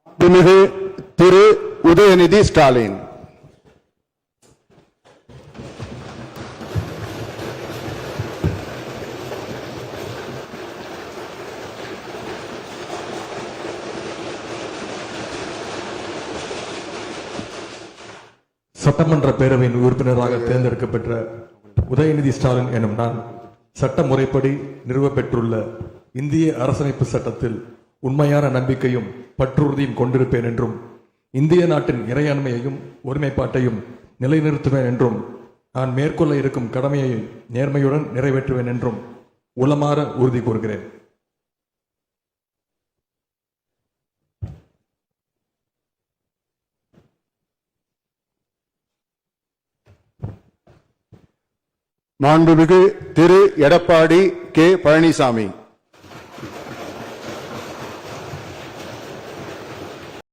மாண்புமிகு திரு உதயநிதி ஸ்டாலின். சட்டமன்ற பேரவையின் உறுப்பினராக தேர்ந்தெடுக்கப்பெற்ற உதயநிதி ஸ்டாலின் எனும் நான் சட்ட முறைப்படி நிறுவப்பெற்றுள்ள இந்திய அரசமைப்பு சட்டத்தில் உண்மையான நம்பிக்கையும் பற்றுறுதியும் கொண்டிருப்பேன் என்றும் இந்திய நாட்டின் இறையாண்மையையும் ஒருமைப்பாட்டையும் நிலைநிறுத்துவேன் என்றும் நான் மேற்கொள்ள இருக்கும் கடமையை நேர்மையுடன் நிறைவேற்றுவேன் என்றும் உளமாற உறுதி கூறுகிறேன். மாண்புமிகு திரு எடப்பாடி கே பழனிசாமி.